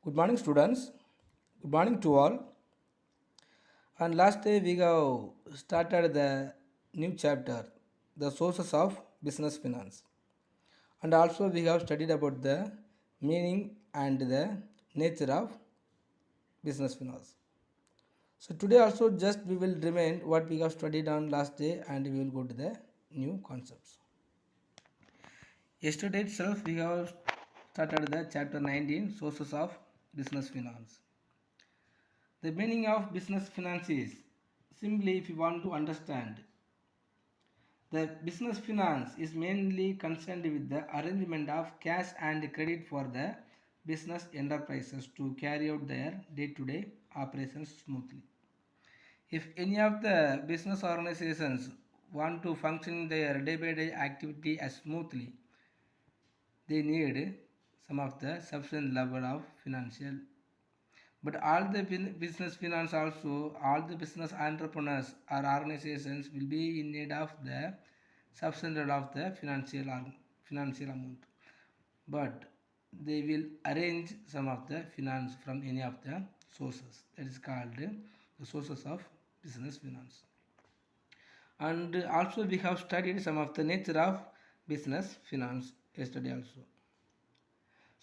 Good morning, students. Good morning to all. And last day we have started the new chapter, the sources of business finance. And also we have studied about the meaning and the nature of business finance. So today also just we will remain what we have studied on last day and we will go to the new concepts. Yesterday itself we have started the chapter 19 sources of business finance. The meaning of business finance is simply if you want to understand the business finance is mainly concerned with the arrangement of cash and credit for the business enterprises to carry out their day-to-day operations smoothly. If any of the business organizations want to function their day-by-day activity as smoothly, they need some of the sufficient level of financial. But all the business finance also, all the business entrepreneurs or organizations will be in need of the sufficient level of the financial amount. But they will arrange some of the finance from any of the sources. That is called the sources of business finance. And also we have studied some of the nature of business finance yesterday also.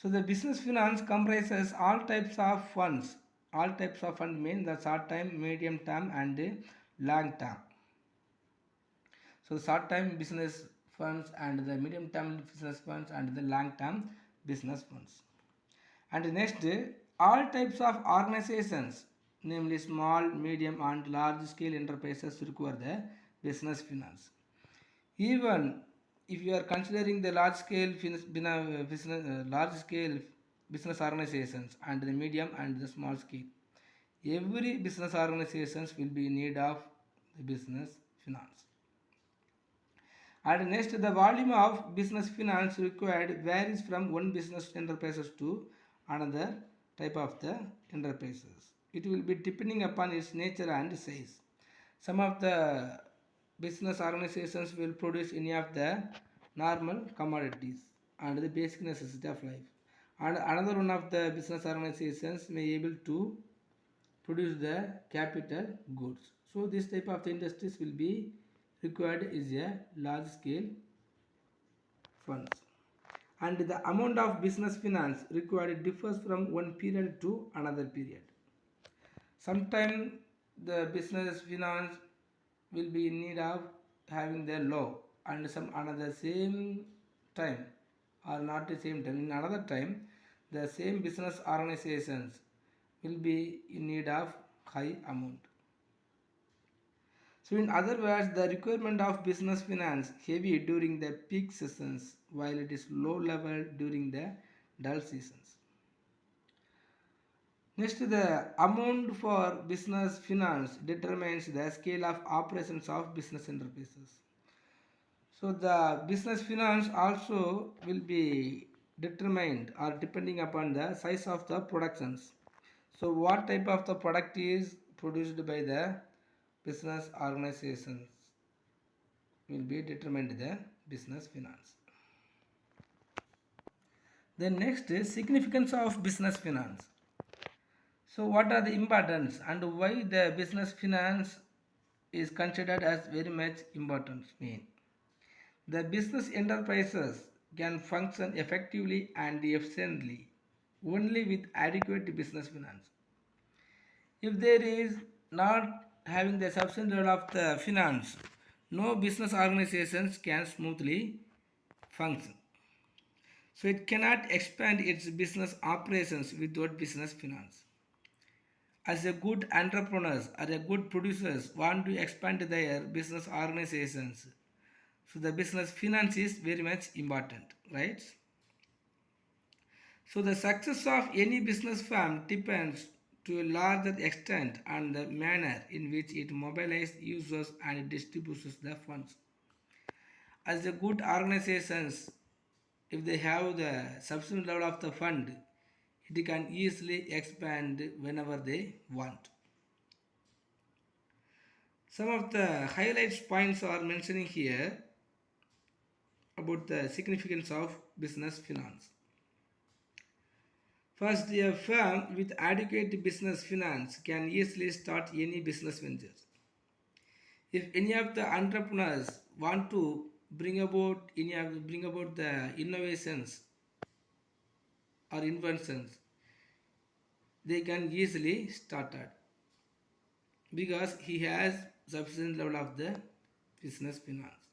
So the business finance comprises all types of funds. All types of fund mean the short time, medium term and long term. So the short time business funds and the medium term business funds and the long term business funds. And next, all types of organizations, namely small, medium and large scale enterprises require the business finance. Even if you are considering the large scale business organizations and the medium and the small scale, every business organizations will be in need of the business finance. And next, the volume of business finance required varies from one business enterprises to another type of the enterprises. It will be depending upon its nature and size. Some of the business organizations will produce any of the normal commodities and the basic necessity of life. And another one of the business organizations may able to produce the capital goods. So this type of the industries will be required is a large scale funds. And the amount of business finance required differs from one period to another period. Sometimes the business finance will be in need of having the low and some another same time or not the same time in another time the same business organizations will be in need of high amount. So in other words, the requirement of business finance heavy during the peak seasons while it is low level during the dull seasons. Next, the amount for business finance determines the scale of operations of business enterprises. So the business finance also will be determined or depending upon the size of the productions. So what type of the product is produced by the business organizations will be determined the business finance. Then next is significance of business finance. So what are the importance and why the business finance is considered as very much important mean? The business enterprises can function effectively and efficiently only with adequate business finance. If there is not having the sufficient level of the finance, no business organizations can smoothly function. So it cannot expand its business operations without business finance. As a good entrepreneurs or a good producers want to expand their business organizations, so the business finance is very much important, right? So the success of any business firm depends to a larger extent on the manner in which it mobilizes users and distributes the funds. As a good organizations, if they have the sufficient level of the fund, it can easily expand whenever they want. Some of the highlights points are mentioning here about the significance of business finance. First, a firm with adequate business finance can easily start any business venture. If any of the entrepreneurs want to bring about the innovations or inventions, they can easily start it because he has sufficient level of the business finance.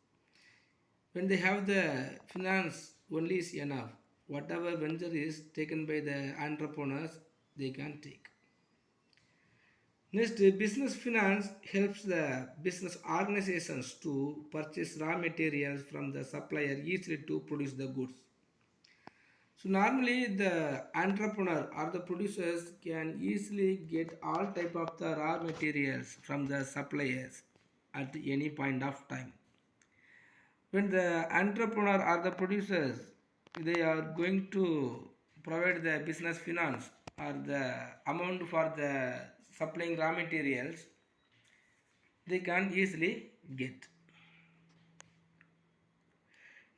When they have the finance only is enough. Whatever venture is taken by the entrepreneurs, they can take. Next, business finance helps the business organizations to purchase raw materials from the supplier easily to produce the goods. So normally the entrepreneur or the producers can easily get all type of the raw materials from the suppliers at any point of time. When the entrepreneur or the producers they are going to provide the business finance or the amount for the supplying raw materials, they can easily get.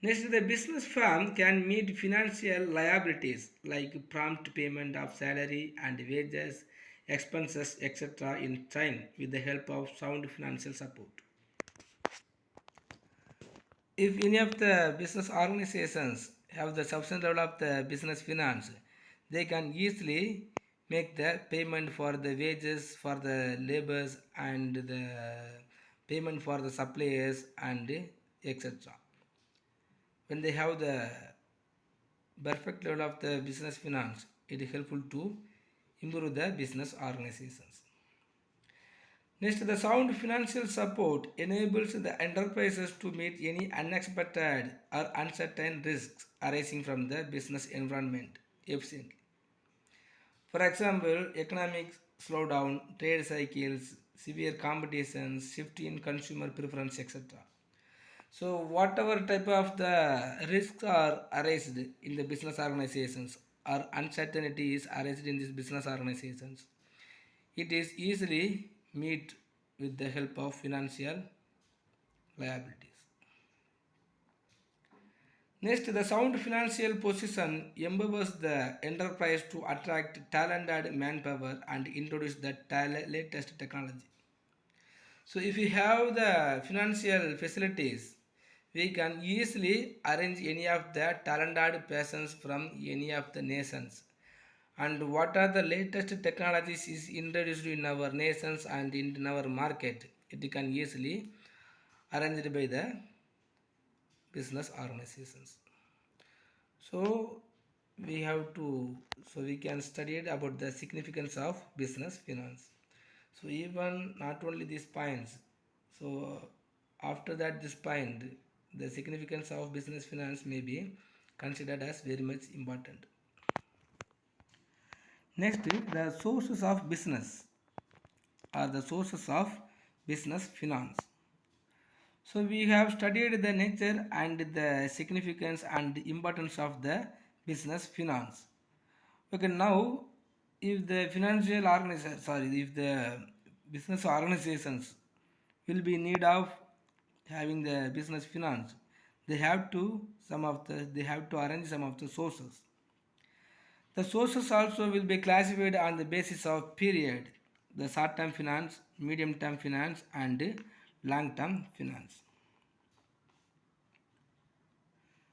Next, the business firm can meet financial liabilities like prompt payment of salary and wages, expenses, etc. in time with the help of sound financial support. If any of the business organizations have the sufficient level of the business finance, they can easily make the payment for the wages for the laborers and the payment for the suppliers and etc. When they have the perfect level of the business finance, it is helpful to improve the business organizations. Next, the sound financial support enables the enterprises to meet any unexpected or uncertain risks arising from the business environment efficiently. For example, economic slowdown, trade cycles, severe competitions, shift in consumer preference, etc. So whatever type of the risks are arised in the business organizations or uncertainty is arised in these business organizations, it is easily meet with the help of financial liabilities. Next, the sound financial position empowers the enterprise to attract talented manpower and introduce the latest technology. So if we have the financial facilities, we can easily arrange any of the talented persons from any of the nations. And what are the latest technologies is introduced in our nations and in our market, it can easily arranged by the business organizations. So we have to, so we can study it about the significance of business finance. So even not only these points, so after that this point, the significance of business finance may be considered as very much important. Next, the sources of business are the sources of business finance. So we have studied the nature and the significance and importance of the business finance. Okay, now if the financial organization, sorry, if the business organizations will be in need of having the business finance, they have to arrange some of the sources. The sources also will be classified on the basis of period, the short term finance, medium term finance, and long term finance.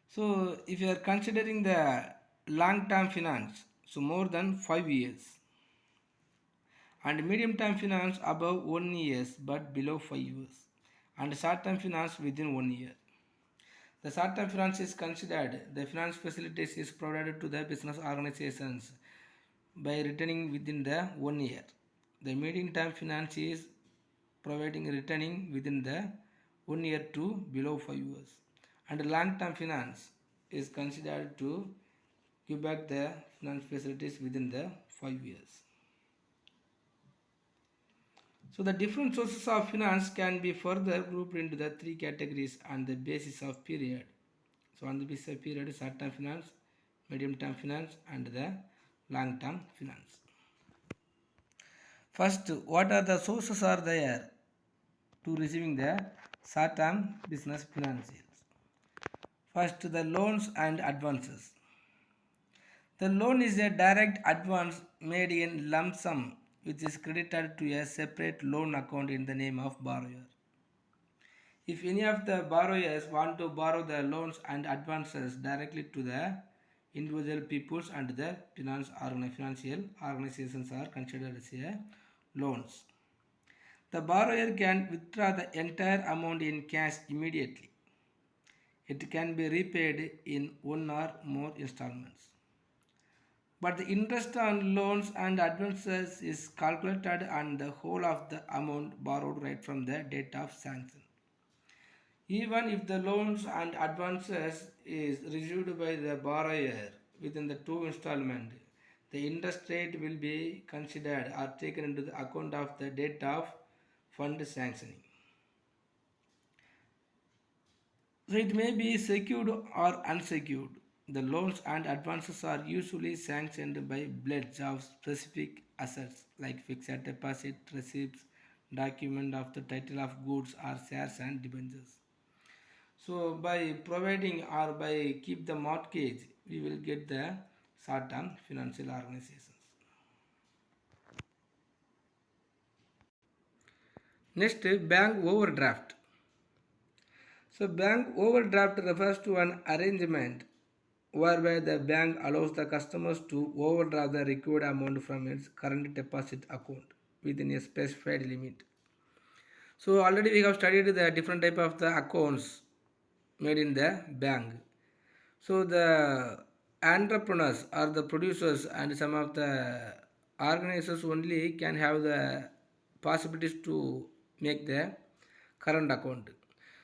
So if you are considering the long term finance, so more than 5 years, and medium term finance above 1 years but below 5 years, and short term finance within 1 year. The short term finance is considered the finance facilities is provided to the business organizations by returning within the 1 year. The medium term finance is providing returning within the 1 year to below 5 years. And long term finance is considered to give back the finance facilities within the 5 years. So the different sources of finance can be further grouped into the three categories on the basis of period. So on the basis of period, short term finance, medium term finance, and the long term finance. First, what are the sources are there to receiving the short term business financials? First, the loans and advances. The loan is a direct advance made in lump sum which is credited to a separate loan account in the name of borrower. If any of the borrowers want to borrow the loans and advances directly to the individual peoples and the financial organizations are considered as a loans. The borrower can withdraw the entire amount in cash immediately. It can be repaid in one or more installments. But the interest on loans and advances is calculated on the whole of the amount borrowed right from the date of sanction. Even if the loans and advances is received by the borrower within the two installment, the interest rate will be considered or taken into the account of the date of fund sanctioning. So it may be secured or unsecured. The loans and advances are usually sanctioned by pledge of specific assets like fixed deposit, receipts, document of the title of goods or shares and debentures. So by providing or by keep the mortgage, we will get the short-term financial organizations. Next, bank overdraft. So bank overdraft refers to an arrangement whereby the bank allows the customers to overdraw the required amount from its current deposit account within a specified limit. So already we have studied the different type of the accounts made in the bank. So the entrepreneurs or the producers and some of the organizers only can have the possibilities to make the current account.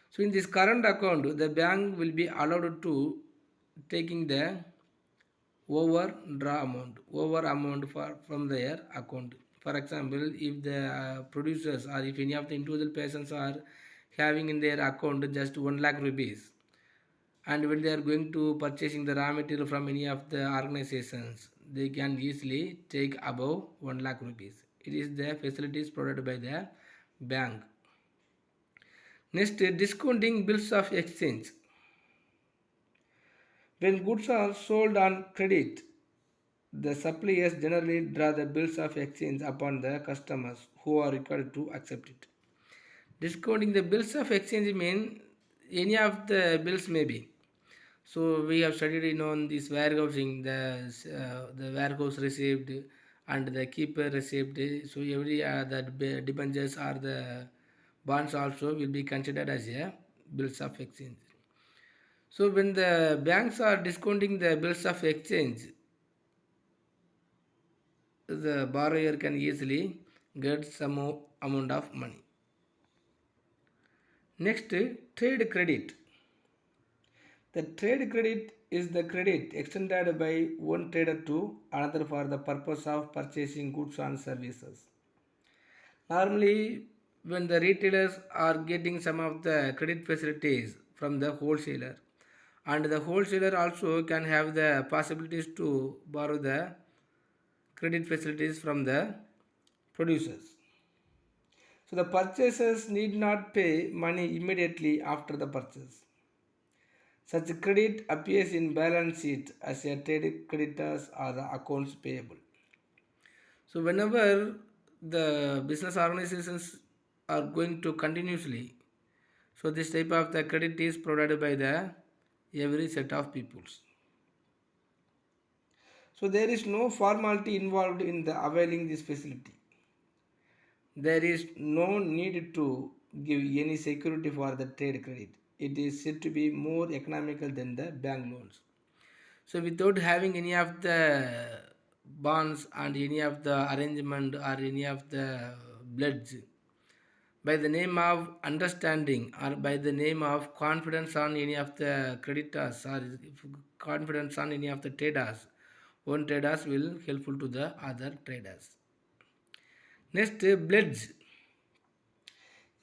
So in this current account, the bank will be allowed to taking the over amount from their account. For example, if the producers or if any of the individual persons are having in their account just 1 lakh rupees, and when they are going to purchasing the raw material from any of the organizations, they can easily take above 1 lakh rupees. It is the facilities provided by the bank. Next, discounting bills of exchange. When goods are sold on credit, the suppliers generally draw the bills of exchange upon the customers who are required to accept it. Discounting the bills of exchange means any of the bills may be. So we have studied on this warehousing, the warehouse received and the keeper received. So every the debentures or the bonds also will be considered as a bills of exchange. So when the banks are discounting the bills of exchange, the borrower can easily get some amount of money. Next, trade credit. The trade credit is the credit extended by one trader to another for the purpose of purchasing goods and services. Normally, when the retailers are getting some of the credit facilities from the wholesaler, and the wholesaler also can have the possibilities to borrow the credit facilities from the producers. So the purchasers need not pay money immediately after the purchase. Such credit appears in balance sheet as a trade creditors or the accounts payable. So whenever the business organizations are going to continuously, so this type of the credit is provided by the every set of peoples. So there is no formality involved in the availing this facility. There is no need to give any security for the trade credit. It is said to be more economical than the bank loans. So without having any of the bonds and any of the arrangement or any of the pledge, by the name of understanding or by the name of confidence on any of the creditors or confidence on any of the traders, one traders will helpful to the other traders. Next, pledge.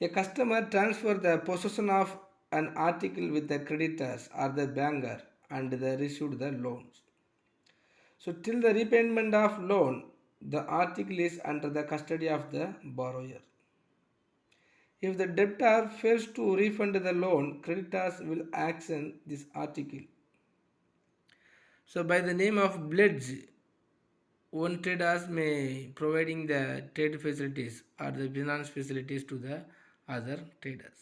A customer transfer the possession of an article with the creditors or the banker and they received the loans. So till the repayment of loan, the article is under the custody of the borrower. If the debtor fails to refund the loan, creditors will action this article. So by the name of Blitz, one traders may providing the trade facilities or the finance facilities to the other traders.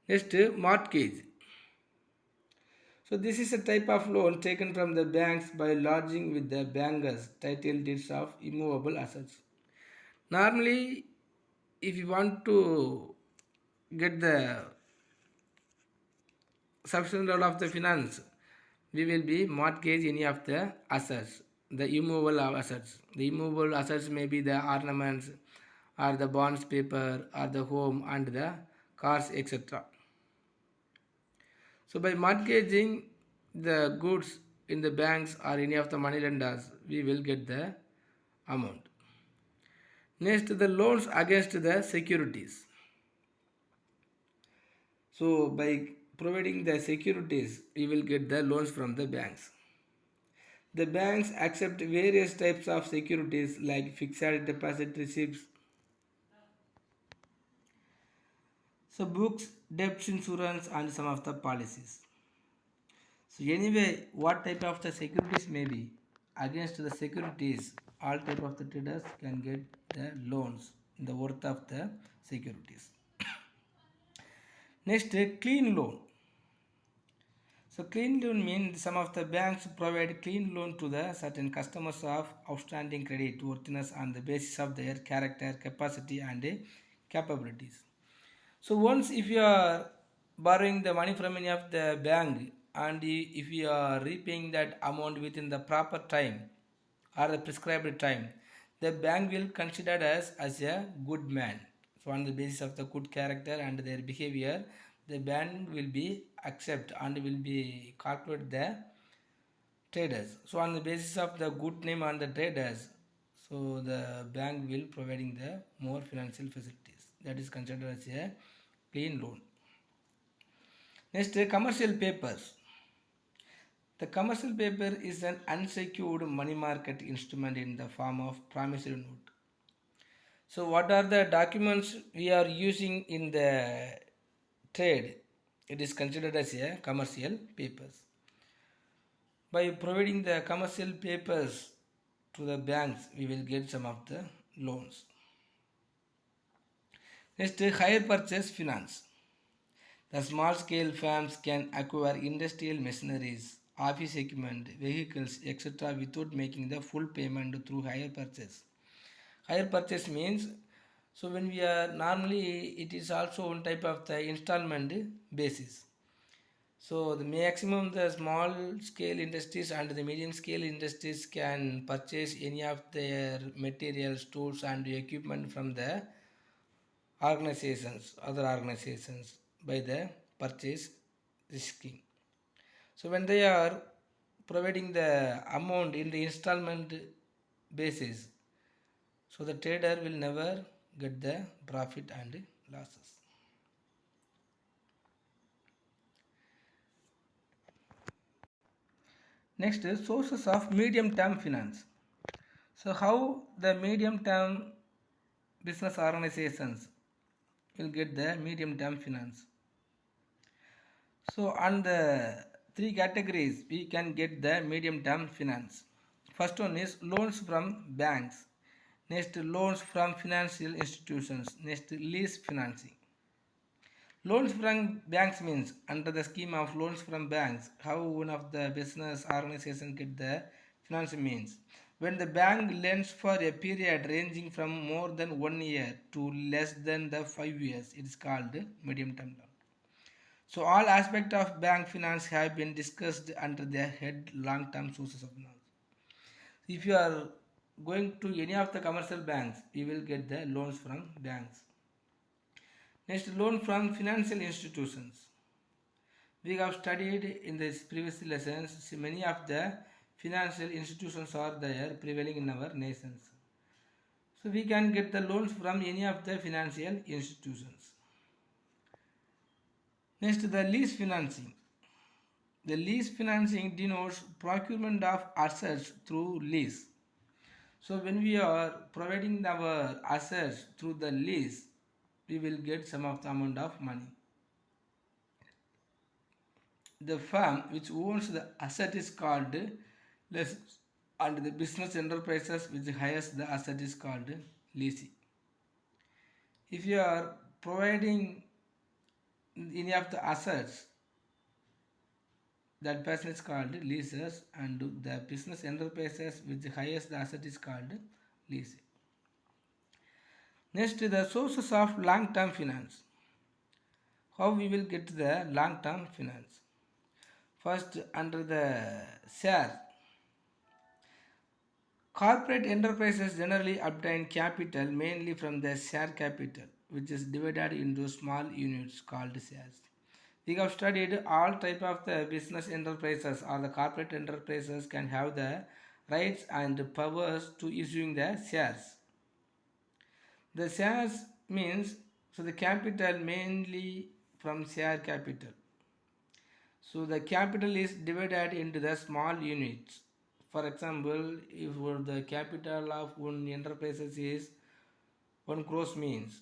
Next, mortgage. So this is a type of loan taken from the banks by lodging with the bankers title deeds of immovable assets. Normally, if you want to get the sufficient level of the finance, we will be mortgage any of the assets, the immovable assets. The immovable assets may be the ornaments or the bonds paper or the home and the cars, etc. So by mortgaging the goods in the banks or any of the money lenders, we will get the amount. Next, the loans against the securities. So by providing the securities, we will get the loans from the banks. The banks accept various types of securities like fixed deposit receipts, so books, debt insurance, and some of the policies. So anyway, what type of the securities may be against the securities, all type of the traders can get the loans in the worth of the securities. Next, clean loan. So clean loan means some of the banks provide clean loan to the certain customers of outstanding credit worthiness on the basis of their character, capacity, and capabilities. So once if you are borrowing the money from any of the bank and if you are repaying that amount within the proper time or the prescribed time, the bank will consider us as a good man. So on the basis of the good character and their behavior, the bank will be accept and will be calculate the traders. So on the basis of the good name on the traders, so the bank will providing the more financial facilities. That is considered as a clean loan. Next, commercial papers. The commercial paper is an unsecured money market instrument in the form of promissory note. So what are the documents we are using in the trade? It is considered as a commercial papers. By providing the commercial papers to the banks, we will get some of the loans. Next, hire purchase finance. The small scale firms can acquire industrial machineries, office equipment, vehicles, etc. without making the full payment through hire purchase. Hire purchase means, so when we are normally it is also one type of the installment basis. So the maximum the small scale industries and the medium scale industries can purchase any of their materials, tools and equipment from the other organizations by the purchase scheme. So when they are providing the amount in the installment basis, so the trader will never get the profit and losses. Next is sources of medium term finance. So how the medium term business organizations will get the medium term finance. So on the three categories we can get the medium term finance. First one is loans from banks. Next, loans from financial institutions. Next, lease financing. Loans from banks means under the scheme of loans from banks, how one of the business organization get the finance means when the bank lends for a period ranging from more than 1 year to less than the 5 years, it is called medium term loan. So all aspects of bank finance have been discussed under the head long term sources of finance. If you are going to any of the commercial banks, you will get the loans from banks. Next, loan from financial institutions. We have studied in this previous lessons many of the financial institutions are there prevailing in our nations. So we can get the loans from any of the financial institutions. Next, the lease financing. The lease financing denotes procurement of assets through lease. So when we are providing our assets through the lease, we will get some of the amount of money. The firm which owns the asset is called lessee, and the business enterprises which hires the asset is called leasing. If you are providing any of the assets, that person is called leasers, and the business enterprises which hires the asset is called leasing. Next, the sources of long-term finance. How we will get to the long-term finance? First, under the share, corporate enterprises generally obtain capital mainly from the share capital, which is divided into small units called shares. We have studied all type of the business enterprises or the corporate enterprises can have the rights and powers to issuing the shares. The shares means so the capital mainly from share capital. So the capital is divided into the small units. For example, if the capital of one enterprises is 1 crore means,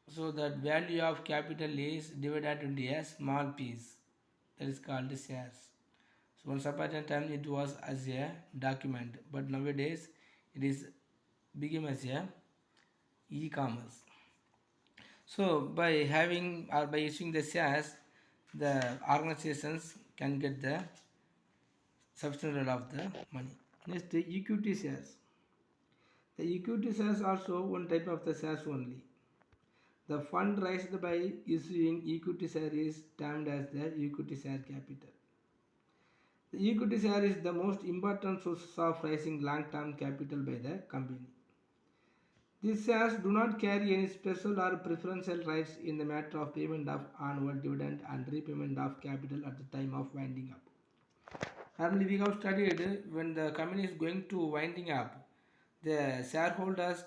so that value of capital is divided into a small piece, that is called shares. So once upon a time it was as a document, but nowadays it is become as a e-commerce. So by having or by issuing the shares, the organizations can get the substantial of the money. Next, the equity shares. The equity shares also one type of the shares only. The fund raised by issuing equity share is termed as the equity share capital. The equity share is the most important source of raising long-term capital by the company. These shares do not carry any special or preferential rights in the matter of payment of annual dividend and repayment of capital at the time of winding up. Currently, we have studied when the company is going to winding up, the shareholders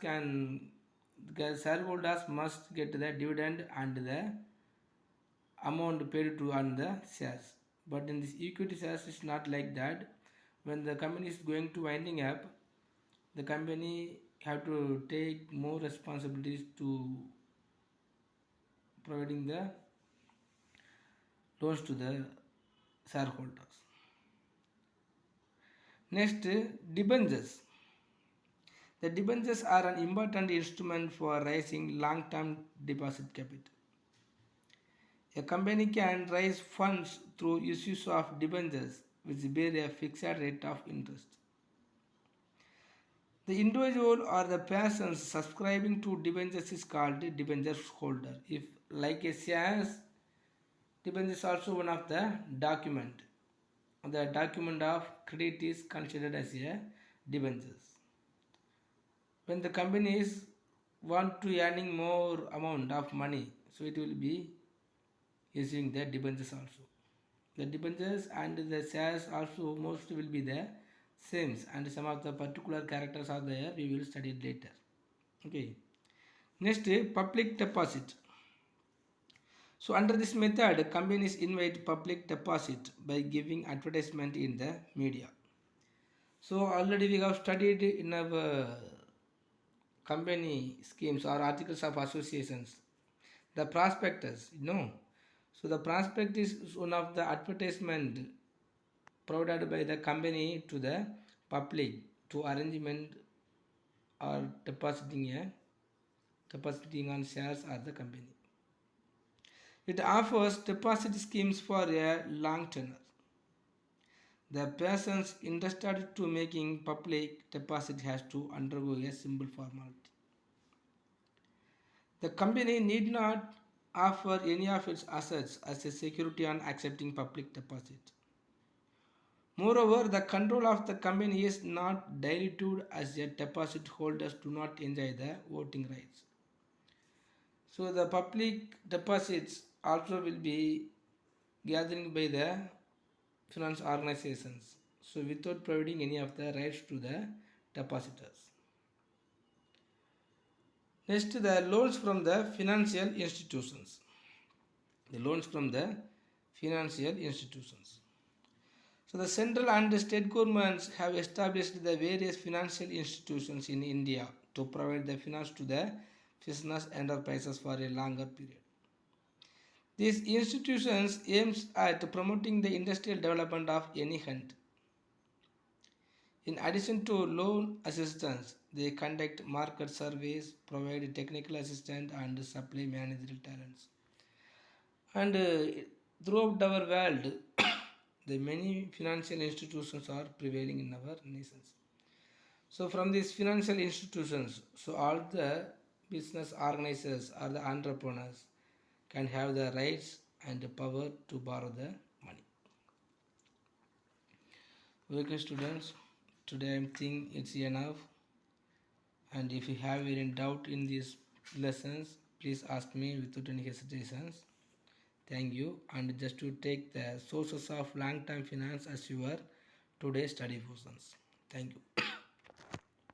must get the dividend and the amount paid to on the shares. But in this equity shares, it's not like that. When the company is going to winding up, the company have to take more responsibilities to providing the loans to the shareholders. Next, debentures. The debentures are an important instrument for raising long-term deposit capital. A company can raise funds through issues of debentures which bear a fixed rate of interest. The individual or the person subscribing to debentures is called a debenture holder. If like a shares, debenture is also one of the document. The document of credit is considered as a debentures. When the companies want to earning more amount of money, so it will be issuing the debentures also. The debentures and the shares also most will be the same, and some of the particular characters are there, we will study it later. Okay. Next, public deposit. So under this method, companies invite public deposit by giving advertisement in the media. So already we have studied in our company schemes or articles of associations, the prospectus, So the prospectus is one of the advertisement provided by the company to the public to arrangement or depositing on shares of the company. It offers deposit schemes for a long tenure. The persons interested to making public deposit has to undergo a simple formality. The company need not offer any of its assets as a security on accepting public deposit. Moreover, the control of the company is not diluted as the deposit holders do not enjoy the voting rights. So the public deposits also will be gathering by the finance organizations, so without providing any of the rights to the depositors. Next, the loans from the financial institutions. The loans from the financial institutions. So the central and the state governments have established the various financial institutions in India to provide the finance to the business enterprises for a longer period. These institutions aims at promoting the industrial development of any country. In addition to loan assistance, they conduct market surveys, provide technical assistance, and supply managerial talents. And throughout our world, the many financial institutions are prevailing in our nations. So from these financial institutions, so all the business organizers or the entrepreneurs can have the rights and the power to borrow the money. Okay, students, today I think it's enough. And if you have any doubt in these lessons, please ask me without any hesitations. Thank you. And just to take the sources of long-term finance as your today's study portions. Thank you.